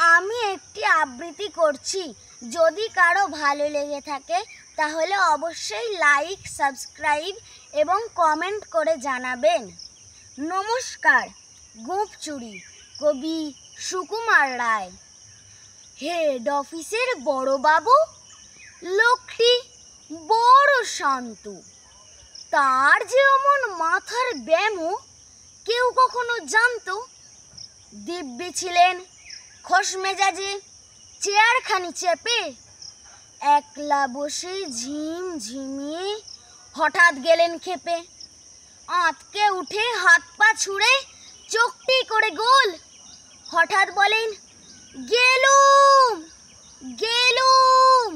আমি একটি আবৃত্তি করছি। যদি কারো ভালো লেগে থাকে তাহলে অবশ্যই লাইক, সাবস্ক্রাইব এবং কমেন্ট করে জানাবেন। নমস্কার। গোঁফ চুরি, কবি সুকুমার রায়। হেড অফিসের বড়বাবু লোকটি বড় শান্ত। তার যে অমন মাথার ব্যামো কেউ কখনো জানতো? দিব্যি ছিলেন খোশ মেজাজে, চেয়ারখানি চেপে একলা বসে ঝিমঝিমিয়ে হঠাৎ গেলেন খেপে। আঁতকে উঠে হাত পা ছুঁড়ে চোখটি করে গোল, হঠাৎ বলেন, গেলুম গেলুম,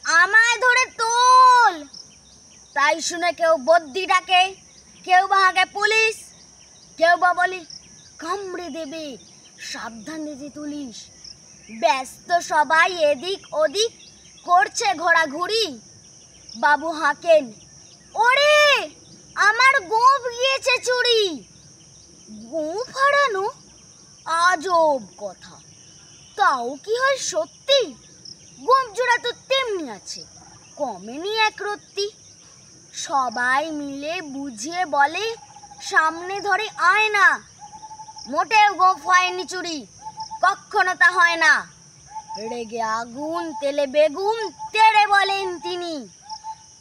আমায় ধরে তোল। তাই শুনে কেউ বদ্যি ডাকে, কেউ বা হাঁকে পুলিশ, কেউ বা বলে কামড়ে দেবে, সাবধানে যে তুলিস। ব্যস্ত সবাই এদিক ওদিক করছে ঘোরাঘুরি। বাবু হাঁকেন, ওরে আমার গোঁফ গিয়েছে চুরি। গোঁফ হারানো আজব কথা, তাও কি হয় সত্যি? গোঁফ জোড়া তো তেমনি আছে, কমেনি এক রত্তি। সবাই মিলে বুঝিয়ে বলে, সামনে ধরে আয়না, মোটেও গোঁফ হয়নি চুরি, কখনো তা হয় না। রেগে আগুন তেলে বেগুন তেড়ে বলেন তিনি,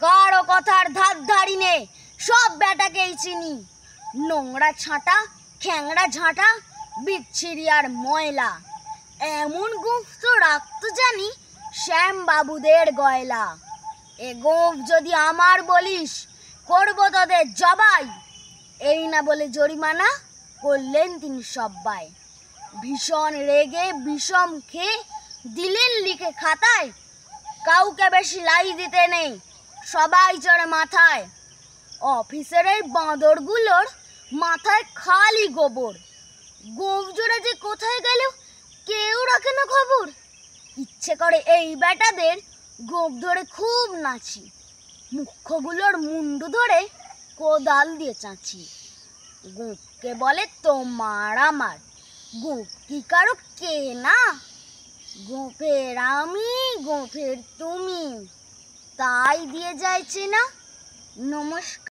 কারো কথার ধার ধারি নে, সব বেটাকেই চিনি। নোংরা ছাঁটা, খ্যাংড়া ঝাঁটা, বিচ্ছিরি আর ময়লা, এমন গোঁফ তো রাখতো জানি শ্যাম বাবুদের গয়লা। এ গোঁফ যদি আমার বলিস, করবো তোদের জবাই। এই না বলে জরিমানা করলেন তিনি সব্বাই। ভীষণ রেগে বিষম খেয়ে দিলেন লিখে খাতায়, কাউকে বেশি লাই দিতে নেই, সবাই চড়ে মাথায়। অফিসের এই বাঁদরগুলোর মাথায় খালি গোবর, গোঁফ জোড়া যে কোথায় গেল কেউ রাখে না খবর। ইচ্ছে করে এই বেটাদের গোঁফ ধরে খুব নাচি, মুখ্যগুলোর মুন্ডু ধরে কোদাল দিয়ে চাঁচি। গোঁফকে বলে তোমার আমার, গোঁফ কি কারো কেনা? গোঁফের আমি, গোঁফের তুমি, তাই দিয়ে যাইছে না। নমস্কার।